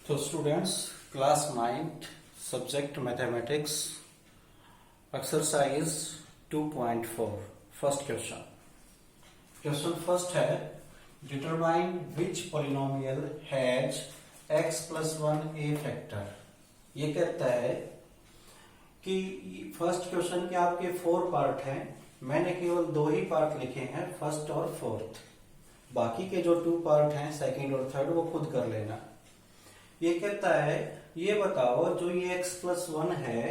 तो students class 9 subject mathematics exercise 2.4 first question first है determine which polynomial has x plus 1 a factor. ये कहता है कि फर्स्ट क्वेश्चन के आपके 4 पार्ट हैं, मैंने केवल 2 ही पार्ट लिखे हैं, फर्स्ट और फोर्थ। बाकी के जो 2 पार्ट हैं सेकंड और थर्ड वो खुद कर लेना। ये कहता है ये बताओ जो ये x प्लस 1 है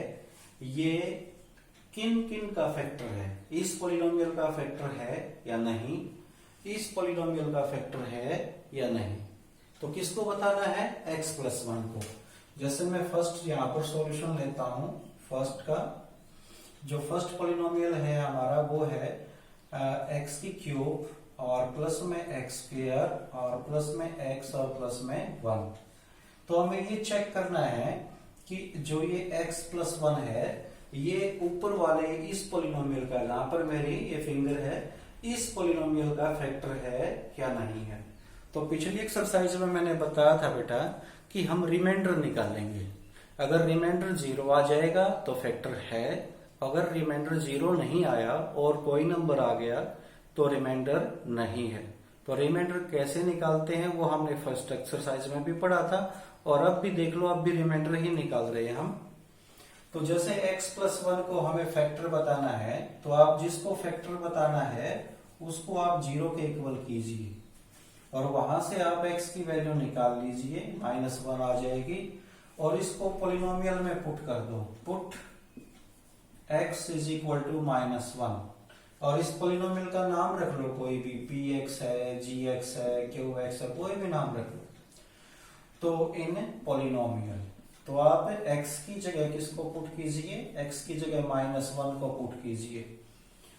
ये किन किन का फैक्टर है, इस पॉलिनोमियल का फैक्टर है या नहीं, इस पॉलिनोमियल का फैक्टर है या नहीं। तो किसको बताना है? x प्लस 1 को। जैसे मैं फर्स्ट यहाँ पर सॉल्यूशन लेता हूं, फर्स्ट का जो फर्स्ट पॉलिनोमियल है हमारा वो है x की क्यूब और प्लस में x स्क्वायर और प्लस में x और प्लस में 1। तो हमें ये चेक करना है कि जो ये x प्लस 1 है ये ऊपर वाले इस पॉलिनोमियल का, जहां पर मेरी ये फिंगर है, इस पॉलिनोमियल का फैक्टर है या नहीं है। तो पिछली एक्सरसाइज में मैंने बताया था बेटा कि हम रिमाइंडर निकालेंगे। अगर रिमाइंडर 0 आ जाएगा तो फैक्टर है, अगर रिमाइंडर 0 नहीं आया और कोई नंबर आ गया तो रिमाइंडर नहीं है। तो रिमाइंडर कैसे निकालते हैं वो हमने फर्स्ट एक्सरसाइज में भी पढ़ा था और अब भी देख लो, अब भी रिमाइंडर ही निकाल रहे हैं हम। तो जैसे x प्लस 1 को हमें फैक्टर बताना है तो आप जिसको फैक्टर बताना है उसको आप 0 के इक्वल कीजिए और वहां से आप x की वैल्यू निकाल लीजिए, -1 आ जाएगी और इसको पॉलिनोमियल में पुट कर दो। Put x is equal to -1 और इस पॉलिनोमियल का नाम रख लो कोई भी, px है, gx है, qx है, कोई भी नाम रख लो। तो इन पॉलिनोमियल तो आप x की जगह किसको पुट कीजिए? x की जगह -1 को पुट कीजिए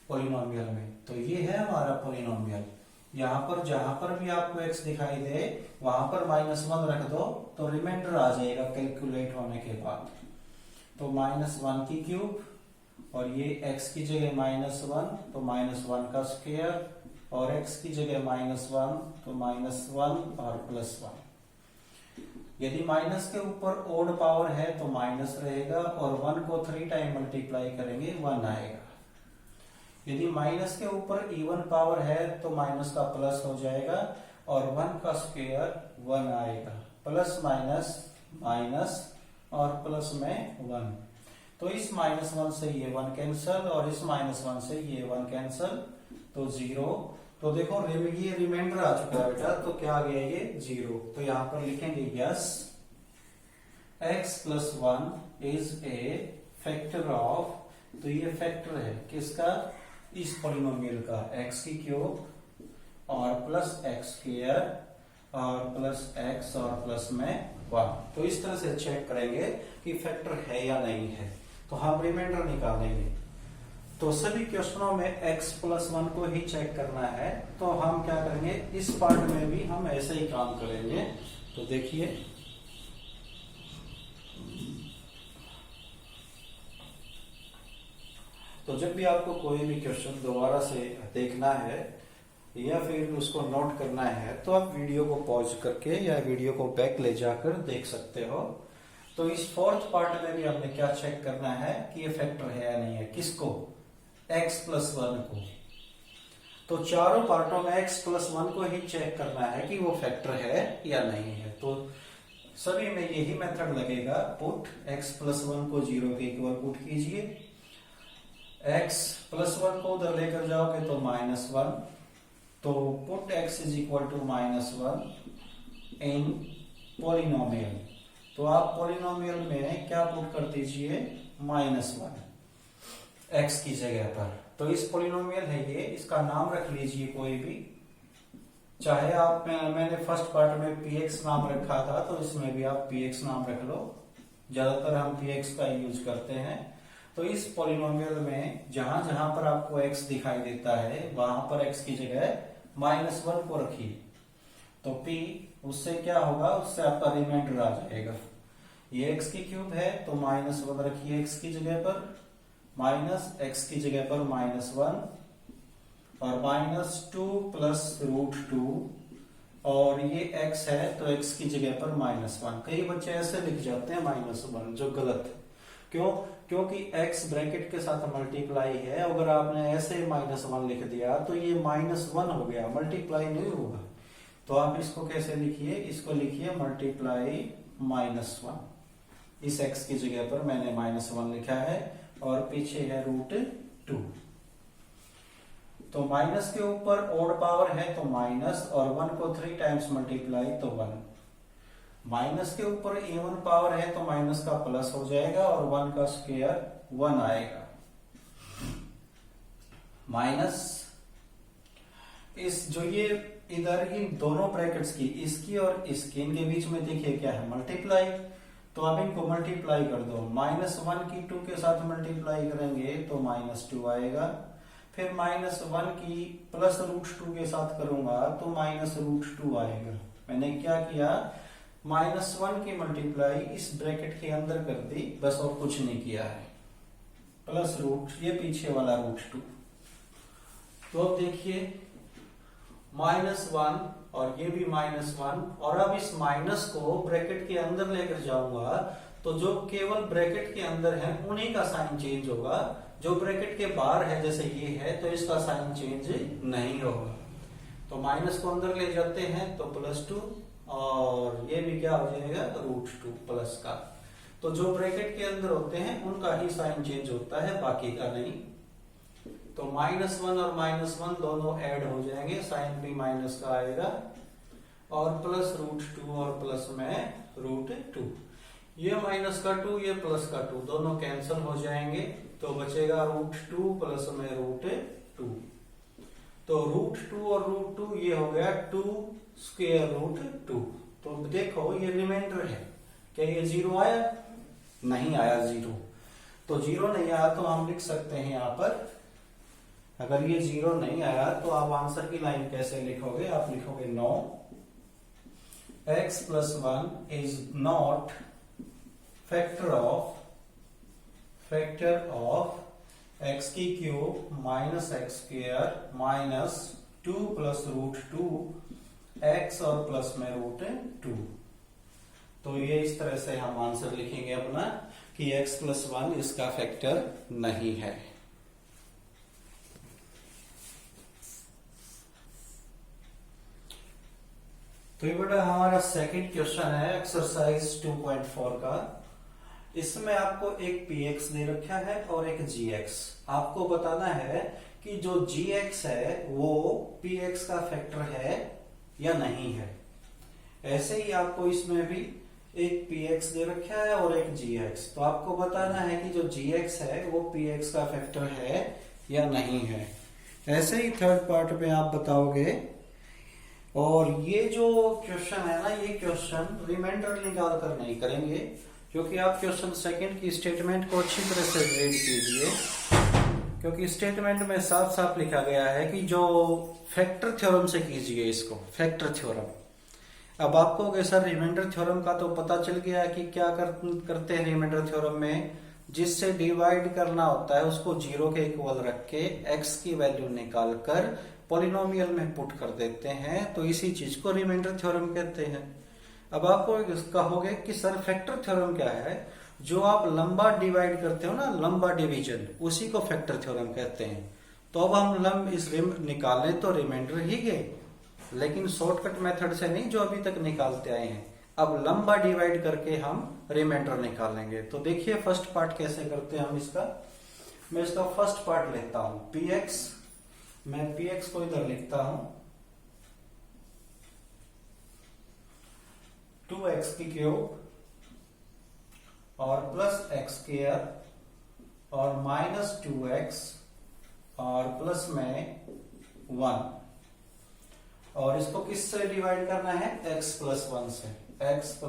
पॉलिनोमियल में। तो ये है हमारा पॉलिनोमियल। यहाँ पर जहां पर भी आपको x दिखाई दे वहां पर -1 रख दो तो रिमाइंडर आ जाएगा कैलकुलेट होने के बाद। तो -1 की क्यूब और ये x की जगह -1 तो -1 का स्क्वायर और x की जगह -1 तो -1 और +1। यदि माइनस के ऊपर ओड पावर है तो माइनस रहेगा और 1 को 3 टाइम मल्टीप्लाई करेंगे 1 आएगा। यदि माइनस के ऊपर इवन पावर है तो माइनस का प्लस हो जाएगा और 1 का स्क्वायर 1 आएगा। प्लस माइनस माइनस और प्लस में 1। तो इस -1 से ये 1 कैंसल और इस -1 से ये 1 कैंसल तो 0। तो देखो ये रिमाइंडर आ चुका है बेटा, तो क्या आ गया ये 0। तो यहां पर लिखेंगे yes x plus 1 is a factor of, तो ये फैक्टर है किसका? इस पॉलिनोमियल का, x की क्यूब और प्लस x स्क्वायर और प्लस x और प्लस में 1। तो इस तरह से चेक करेंगे कि फैक्टर है या नहीं है। तो हम रिमाइंडर निकालेंगे। तो सभी क्वेश्चनों में x प्लस 1 को ही चेक करना है, तो हम क्या करेंगे इस पार्ट में भी हम ऐसे ही काम करेंगे। तो देखिए तो जब भी आपको कोई भी क्वेश्चन दोबारा से देखना है या फिर उसको नोट करना है तो आप वीडियो को पॉज करके या वीडियो को बैक ले जाकर देख सकते हो। तो इस फोर्थ पार्ट में भी हमने क्या चेक करना है कि ये फैक्टर है या नहीं है। किसको? x प्लस 1 को। तो चारों पार्टों में x प्लस 1 को ही चेक करना है कि वो फैक्टर है या नहीं है। तो सभी में यही मेथड लगेगा, पुट x प्लस 1 को 0 के इक्वल पुट कीजिए, x प्लस 1 को उधर लेकर जाओगे तो -1, तो put x is equal to -1 in polynomial. तो आप पॉलिनोमियल में क्या पुट कर दीजिए? -1 x की जगह पर। तो इस पॉलिनोमियल है ये, इसका नाम रख लीजिए कोई भी, चाहे आप मैंने फर्स्ट पार्ट में px नाम रखा था तो इसमें भी आप px नाम रख लो, ज्यादातर हम px का यूज करते हैं। तो इस पॉलिनोमियल में जहां जहां पर आपको x दिखाई देता है वहां पर x की जगह -1 को रखिए। तो p उससे क्या होगा, उससे आपका रिमाइंडर आ जाएगा। ये x की क्यूब है तो -1 रखिए x की जगह पर, माइनस x की जगह पर -1 और -2 प्लस √2 और ये x है तो x की जगह पर -1। कई बच्चे ऐसे लिख जाते हैं -1, जो गलत है। क्यों? क्योंकि x ब्रैकेट के साथ मल्टीप्लाई है। अगर आपने ऐसे -1 लिख दिया तो ये -1 हो गया, मल्टीप्लाई नहीं होगा। तो आप इसको कैसे लिखिए? इसको लिखिए मल्टीप्लाई -1। इस x की जगह पर मैंने -1 लिखा है और पीछे है √2। तो माइनस के ऊपर ओड पावर है तो माइनस, और 1 को 3 टाइम्स मल्टीप्लाई तो 1। माइनस के ऊपर इवन पावर है तो माइनस का प्लस हो जाएगा और 1 का स्क्वायर 1 आएगा। माइनस इस जो ये इधर इन दोनों ब्रैकेट्स की, इसकी और इसकी, इनके बीच में देखिए क्या है? मल्टीप्लाई। तो आप इनको मल्टीप्लाई कर दो। -1 की 2 के साथ मल्टीप्लाई करेंगे तो -2 आएगा। फिर -1 की प्लस √2 के साथ करूंगा तो -√2 आएगा। मैंने क्या किया? -1 की मल्टीप्लाई इस ब्रैकेट के अंदर कर दी, बस और कुछ नहीं किया है। प्लस रूट ये पीछे वाला √2। तो अब देखिए -1 और ये भी -1, और अब इस माइनस को ब्रैकेट के अंदर लेकर जाऊंगा तो जो केवल ब्रैकेट के अंदर है उन्हीं का साइन चेंज होगा। जो ब्रैकेट के बाहर है जैसे ये है तो इसका साइन चेंज नहीं होगा। तो माइनस को अंदर ले जाते हैं तो +2, और ये भी क्या हो जाएगा? √2 प्लस का। तो जो ब्रैकेट के अंदर होते हैं उनका ही साइन चेंज होता है, बाकी का नहीं। तो -1 और -1 दोनों ऐड हो जाएंगे, साइन भी माइनस का आएगा, और प्लस √2 और प्लस में √2। ये माइनस का 2, ये प्लस का 2, दोनों कैंसिल हो जाएंगे तो बचेगा √2 प्लस में √2। तो √2 और √2 ये हो गया 2 स्क्वायर √2। तो देखो ये रिमाइंडर है। क्या ये 0 आया? नहीं आया 0। तो 0 नहीं आया तो हम लिख सकते हैं यहां पर, अगर ये 0 नहीं आया तो आप आंसर की लाइन कैसे लिखोगे? आप लिखोगे no x + 1 is not factor of x की क्यूब -x² -2 + √2 x और प्लस में √2। तो ये इस तरह से हम आंसर लिखेंगे अपना कि x + 1 इसका फैक्टर नहीं है। तो ये बेटा हमारा सेकंड क्वेश्चन है एक्सरसाइज 2.4 का। इसमें आपको एक px दे रखा है और एक gx। आपको बताना है कि जो gx है वो px का फैक्टर है या नहीं है। ऐसे ही आपको इसमें भी एक px दे रखा है और एक gx। तो आपको बताना है कि जो gx है वो px का फैक्टर है या नहीं है। ऐसे ही थर्ड पार्ट में आप बताओगे। और ये जो क्वेश्चन है ना, ये क्वेश्चन रिमाइंडर निकाल कर नहीं करेंगे, क्योंकि आप क्वेश्चन सेकंड की स्टेटमेंट को अच्छी तरह से रीड कीजिए, क्योंकि स्टेटमेंट में साफ साफ लिखा गया है कि जो फैक्टर थ्योरम से कीजिए इसको, फैक्टर थ्योरम। अब आपको अगर सर रिमाइंडर थ्योरम का तो पता चल गया कि क्या करते हैं रिमाइंडर थ्योरम में, जिससे डिवाइड करना होता है उसको 0 के इक्वल रख के x की वैल्यू निकाल कर पॉलिनोमियल में पुट कर देते हैं, तो इसी चीज को रिमाइंडर थ्योरम कहते हैं। अब आपको कहोगे कि सर फैक्टर थ्योरम क्या है? जो आप लंबा डिवाइड करते हो ना, लंबा डिवीजन, उसी को फैक्टर थ्योरम कहते हैं। तो अब हम इस निकालें तो रिमाइंडर ही गए, लेकिन शॉर्टकट मेथड से नहीं जो अभी तक निकालते आए हैं। अब लंबा डिवाइड करके हम रिमाइंडर निकालेंगे। तो देखिए फर्स्ट पार्ट कैसे करते हैं हम इसका। मैं इसका फर्स्ट पार्ट लेता हूं px। मैं px को इधर लिखता हूं 2x की क्यूब और प्लस x² और -2x और प्लस में 1, और इसको किससे डिवाइड करना है? x + 1 से, x +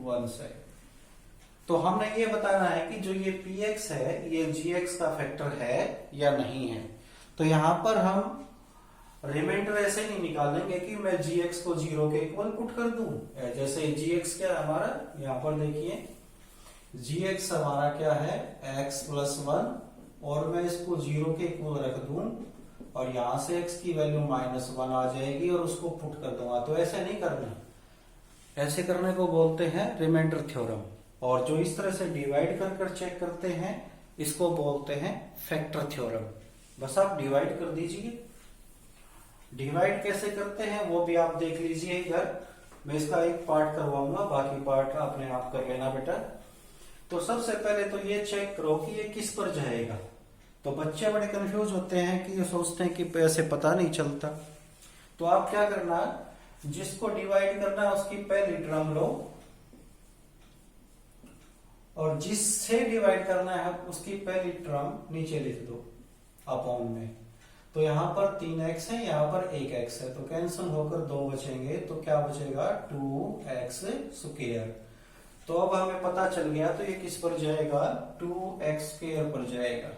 1 से। तो हमने ये बताना है कि जो ये px है ये gx का फैक्टर है या नहीं है। तो यहां पर हम रिमाइंडर ऐसे नहीं निकालेंगे कि मैं gx को 0 के इक्वल पुट कर दूं। जैसे gx क्या है हमारा, यहां पर देखिए gx हमारा क्या है? x + 1, और मैं इसको 0 के इक्वल रख दूं और यहां से x की वैल्यू -1 आ जाएगी और उसको पुट कर दूंगा। तो ऐसे नहीं करना, ऐसे करने को बोलते हैं रिमाइंडर थ्योरम। और जो इस तरह से डिवाइड कर कर चेक करते हैं इसको बोलते हैं फैक्टर थ्योरम। बस आप डिवाइड कर दीजिए। डिवाइड कैसे करते हैं वो भी आप देख लीजिए इधर। मैं इसका एक पार्ट करवाऊंगा, बाकी पार्ट अपने आप कर लेना बेटा। तो सबसे पहले तो ये चेक करो कि ये किस पर जाएगा। तो बच्चे बड़े कंफ्यूज होते हैं कि ये सोचते हैं कि ऐसे पता नहीं चलता। तो आप क्या करना, जिसको डिवाइड करना है उसकी पहली टर्म लो और जिससे डिवाइड करना है उसकी पहली टर्म नीचे लिख दो अपॉन में। तो यहां पर 3x है, यहां पर 1x है, तो कैंसिल होकर 2 बचेंगे। तो क्या बचेगा 2x स्क्वायर। तो अब हमें पता चल गया, तो ये किस पर जाएगा 2x स्क्वायर पर जाएगा।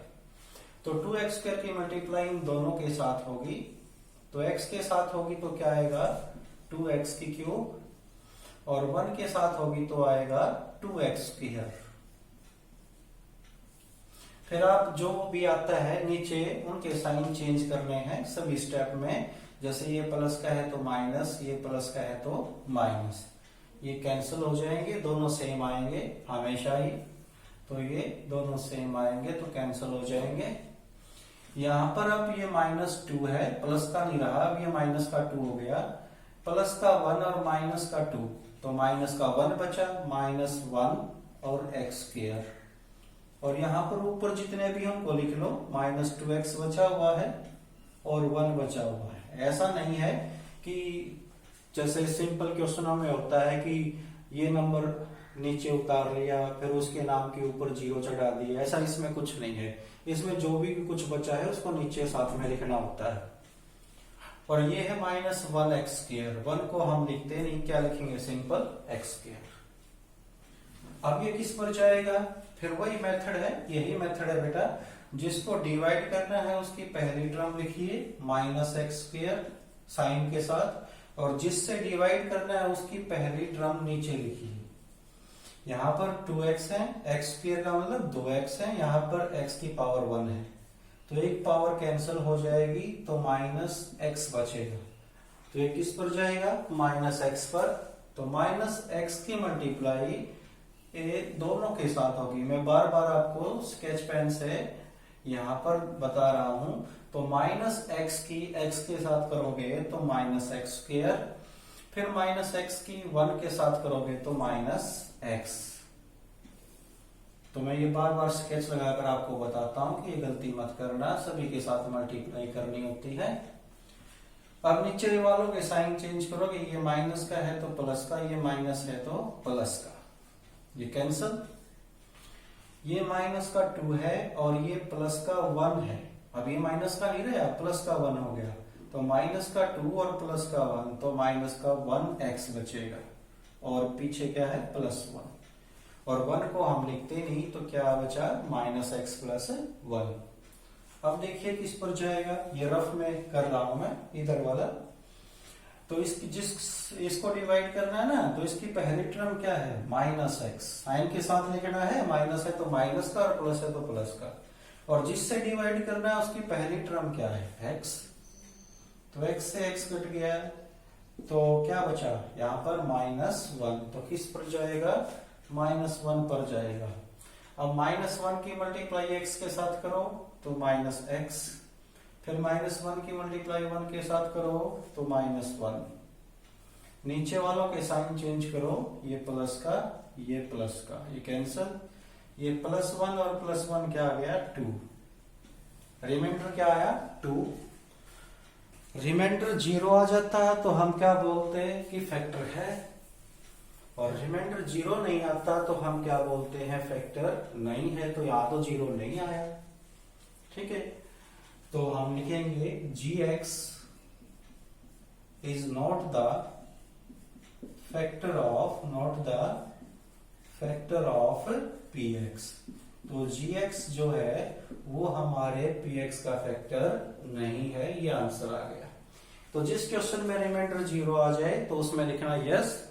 तो 2x स्क्वायर की मल्टीप्लाई दोनों के साथ होगी, तो x के साथ होगी तो क्या आएगा 2x की क्यूब, और 1 के साथ होगी तो आएगा 2x स्क्वायर। फिर आप जो भी आता है नीचे उनके साइन चेंज करने हैं सभी स्टेप में। जैसे ये प्लस का है तो माइनस, ये प्लस का है तो माइनस, ये कैंसिल हो जाएंगे, दोनों सेम आएंगे हमेशा ही। तो ये दोनों सेम आएंगे तो कैंसिल हो जाएंगे। यहां पर अब ये -2 है, प्लस का नहीं रहा, अब ये माइनस का 2 हो गया। प्लस का 1 और माइनस का 2, तो माइनस का 1 बचा, -1 और x स्क्वायर। और यहां पर ऊपर जितने भी हमको लिख लो, -2x बचा हुआ है और 1 बचा हुआ है। ऐसा नहीं है कि जैसे सिंपल क्वेश्चनों में होता है कि ये नंबर नीचे उतार लिया फिर उसके नाम के ऊपर 0 चढ़ा दिया, ऐसा इसमें कुछ नहीं है। इसमें जो भी कुछ बचा है उसको नीचे साथ में लिखना होता है। और ये है -1x स्क्वायर। 1 को हम लिखते नहीं, क्या लिखेंगे सिंपल x स्क्वायर। अब ये किस पर जाएगा, फिर वही मेथड है, यही मेथड है बेटा। जिसको डिवाइड करना है उसकी पहली टर्म लिखिए -x स्क्वायर साइन के साथ, और जिससे डिवाइड करना है उसकी पहली टर्म नीचे लिखिए। यहाँ पर 2x है, x स्क्वायर का मतलब 2x है, यहाँ पर x की पावर 1 है, तो एक पावर कैंसिल हो जाएगी तो -x बचेगा। तो ये किस पर जाएगा -x पर। तो -x की मल्टीप्लाई ये दोनों के साथ होगी। मैं बार बार आपको स्केच पेन से यहां पर बता रहा हूं। तो -x की x के साथ करोगे तो -x स्क्वायर, फिर -x की 1 के साथ करोगे तो -x। तो मैं ये बार बार स्केच लगाकर आपको बताता हूं कि ये गलती मत करना, सभी के साथ मल्टीप्लाई करनी होती है। अब नीचे वालों के साइन चेंज करोगे, ये माइनस का है तो प्लस का, ये माइनस है तो प्लस का, ये कैंसल। ये माइनस का 2 है और ये प्लस का 1 है। अब ये माइनस का नहीं रहा, प्लस का 1 हो गया, तो माइनस का 2 और प्लस का 1, तो माइनस का 1x बचेगा, और पीछे क्या है +1, और 1 को हम लिखते नहीं तो क्या बचा -x + 1। अब देखिए किस पर जाएगा, ये रफ में कर रहा हूं मैं इधर वाला। तो इसको डिवाइड करना है ना, तो इसकी पहली टर्म क्या है -x, साइन के साथ लिखना है, माइनस है तो माइनस का और प्लस है तो प्लस का। और जिससे डिवाइड करना है उसकी पहली टर्म क्या है x, तो x से x कट गया, तो क्या बचा यहाँ पर -1, तो किस पर जाएगा -1 पर जाएगा। अब -1 की मल्टीप्लाई x के साथ करो तो -x, फिर -1 की मल्टीप्लाई 1 के साथ करो तो -1। नीचे वालों के साइन चेंज करो, ये प्लस का ये प्लस का, ये कैंसल, ये +1 और +1 क्या आ गया 2, रिमाइंडर क्या आया 2। रिमाइंडर 0 आ जाता है तो हम क्या बोलते हैं कि फैक्टर है, और रिमाइंडर 0 नहीं आता तो हम क्या बोलते हैं फैक्टर नहीं है। तो यहां तो 0 नहीं आया, ठीक है। तो हम लिखेंगे gx is not the factor of px। तो gx जो है वो हमारे px का फैक्टर नहीं है, ये आंसर आ गया। तो जिस क्वेश्चन में रिमाइंडर 0 आ जाए तो उसमें लिखना yes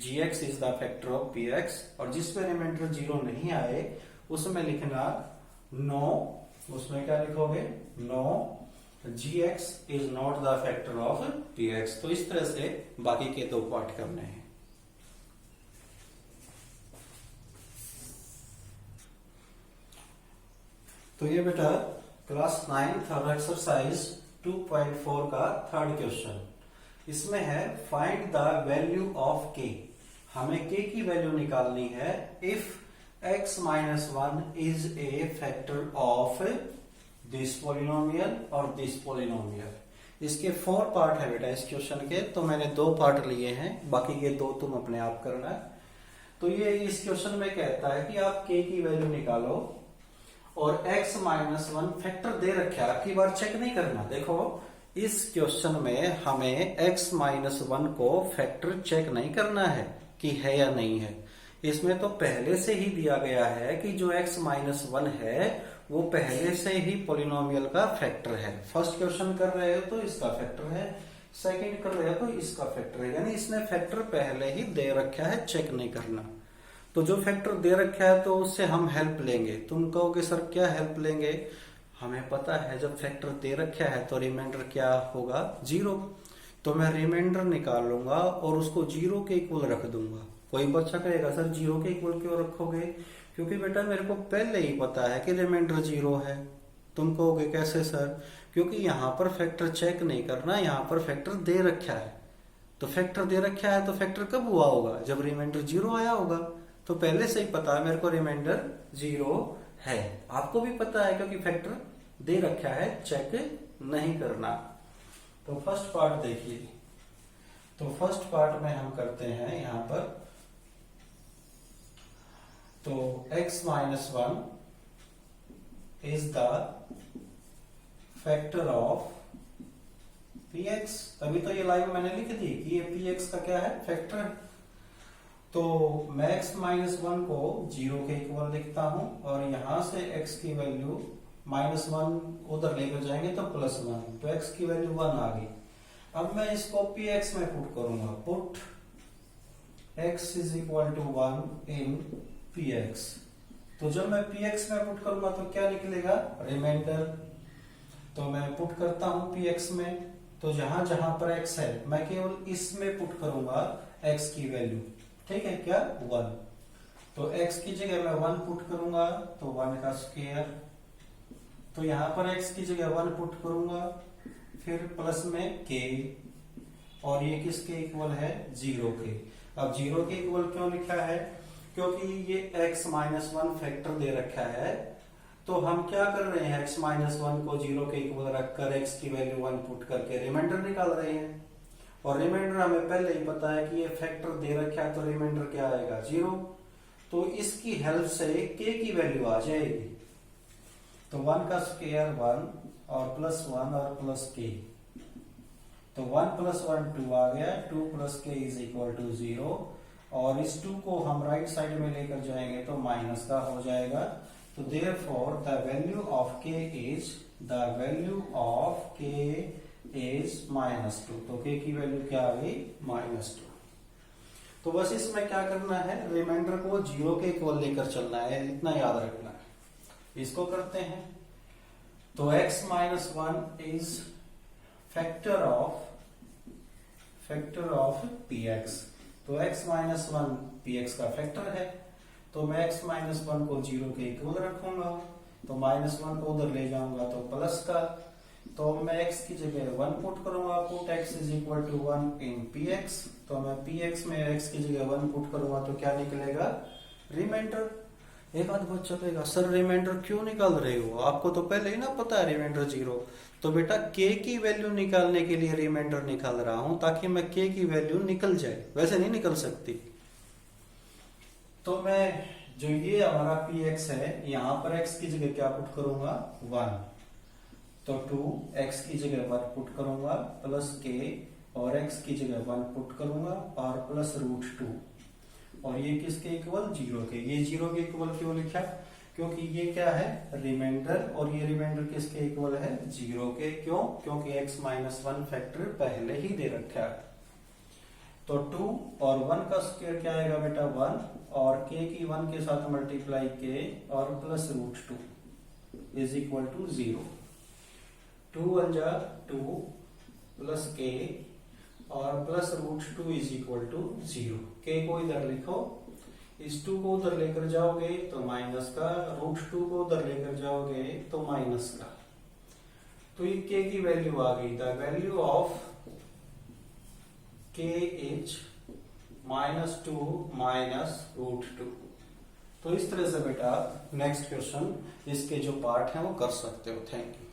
gx is the factor of px, और जिसमें रिमाइंडर 0 नहीं आए उसमें लिखना नो। उसमें क्या लिखोगे no, gx is not the factor of px। तो इस तरह से बाकी के दो पार्ट करने हैं। तो ये बेटा क्लास 9th और एक्सरसाइज 2.4 का थर्ड क्वेश्चन। इसमें है find the value of k। हमें k की वैल्यू निकालनी है if x minus 1 is a factor of this polynomial और दिस पॉलिनोमियल। इसके 4 पार्ट है बेटा इस क्वेश्चन के, तो मैंने 2 पार्ट लिए हैं, बाकी के 2 तुम अपने आप करना। तो ये इस क्वेश्चन में कहता है कि आप k की वैल्यू निकालो और x माइनस 1 फैक्टर दे रखा है, आपकी बार चेक नहीं करना। देखो इस क्वेश्चन में हमें x माइनस 1 को फैक्टर चेक नहीं करना है कि है या नहीं है। इसमें तो पहले से ही दिया गया है कि जो x माइनस 1 है वो पहले से ही पॉलिनोमियल का फैक्टर है। फर्स्ट क्वेश्चन कर रहे हो तो इसका फैक्टर है, सेकंड कर रहे हो तो इसका फैक्टर है, यानी इसने फैक्टर पहले ही दे रखा है, चेक नहीं करना। तो जो फैक्टर दे रखा है तो उससे हम हेल्प लेंगे। तुम कहोगे सर क्या हेल्प लेंगे? हमें पता है जब फैक्टर दे रखा है तो रिमाइंडर क्या होगा? 0। तो मैं रिमाइंडर निकाल लूंगा और उसको 0 के इक्वल रख दूंगा। कोई बच्चा कहेगा सर 0 के इक्वल क्यों रखोगे? क्योंकि बेटा मेरे को पहले ही पता है कि रिमाइंडर 0 है। तुम कहोगे कैसे सर? क्योंकि यहाँ पर फैक्टर चेक नहीं करना, यहाँ पर फैक्टर दे रखा है। तो फैक्टर दे रखा है तो फैक्टर कब हुआ होगा? जब रिमाइंडर 0 आया होगा। तो पहले से ही पता है मेरे को रिमाइंडर 0 है। आपको भी पता है क्योंकि फैक्टर दे रखा है, चेक नहीं करना। तो फर्स्ट पार्ट देखिए। तो फर्स्ट पार्ट में हम करते हैं यहां पर, तो x minus 1 is the factor of px। अभी तो ये लाइन मैंने लिख दी कि ये px का क्या है? फैक्टर। तो मैं x माइनस 1 को 0 के इक्वल लिखता हूं और यहां से x की वैल्यू -1 उधर लेकर जाएंगे तो +1, तो x की वैल्यू 1 आ गई। अब मैं इसको px में पुट करूंगा। Put x is equal to 1 in px। तो जब मैं px में पुट करूंगा तो क्या निकलेगा? रिमाइंडर। तो मैं पुट करता हूं px में, तो जहां जहां पर x है मैं केवल इसमें पुट करूंगा x की वैल्यू। ठीक है क्या? 1। तो x की जगह मैं 1 पुट करूंगा तो 1 का स्क्वायर। तो यहां पर x की जगह 1 पुट करूंगा, फिर प्लस में k, और ये किसके इक्वल है? 0 के। अब 0 के इक्वल क्यों लिखा है? क्योंकि ये x माइनस 1 फैक्टर दे रखा है। तो हम क्या कर रहे हैं? x माइनस 1 को 0 के इक्वल रखकर x की वैल्यू 1 पुट करके रिमाइंडर निकाल रहे हैं। और रिमाइंडर हमें पहले ही पता है कि ये फैक्टर दे रखा है, तो रिमाइंडर क्या आएगा? 0। तो इसकी हेल्प से k की वैल्यू आ जाएगी। तो 1 का स्क्वायर 1 और +1 और प्लस k। तो 1 + 1 2 आ गया, 2 + k इज इक्वल टू 0। और इस 2 को हम राइट साइड में लेकर जाएंगे तो माइनस का हो जाएगा। तो therefore the value of k is -2। तो k की वैल्यू क्या आ गई? -2। तो बस इसमें क्या करना है? रिमाइंडर को 0 के इक्वल लेकर चलना है, इतना याद रखना है। इसको करते हैं। तो x minus 1 is factor of px। तो x माइनस 1 px का फैक्टर है। तो मैं x माइनस 1 को 0 के इक्वल रखूंगा, तो -1 को उधर ले जाऊंगा तो प्लस का। तो मैं x की जगह 1 पुट करूंगा। Put x is equal to 1 in px। तो मैं px में x की जगह 1 पुट करूंगा तो क्या निकलेगा? रिमाइंडर। एक आध बच्चा कहेगा सर रिमाइंडर क्यों निकाल रहे हो? आपको तो पहले ही ना पता है रिमाइंडर 0। तो बेटा k की वैल्यू निकालने के लिए रिमाइंडर निकाल रहा हूं ताकि मैं k की वैल्यू निकल जाए, वैसे नहीं निकल सकती। तो मैं जो ये हमारा px है यहां पर x की जगह क्या पुट करूंगा? 1। तो 2 x की जगह 1 पुट करूंगा प्लस k, और x की जगह 1 पुट करूंगा और प्लस √2। और ये किसके इक्वल? 0 के। ये 0 के इक्वल क्यों लिखा? क्योंकि ये क्या है? रिमाइंडर। और ये रिमाइंडर किसके इक्वल है? 0 के। क्यों? क्योंकि x माइनस 1 फैक्टर पहले ही दे रखा है। तो 2 और 1 का स्क्वायर क्या आएगा बेटा? 1, और k की 1 के साथ मल्टीप्लाई k और प्लस √2 इज इक्वल टू 0। 2 1 जा 2 प्लस के और प्लस √2 इज इक्वल टू 0। के को इधर लिखो, इस 2 को उधर लेकर जाओगे तो माइनस का, √2 को उधर लेकर जाओगे तो माइनस का। तो ये के की वैल्यू आ गई। द वैल्यू ऑफ के इज -2 माइनस √2। तो इस तरह से बेटा आप नेक्स्ट क्वेश्चन इसके जो पार्ट हैं वो कर सकते हो। Thank you.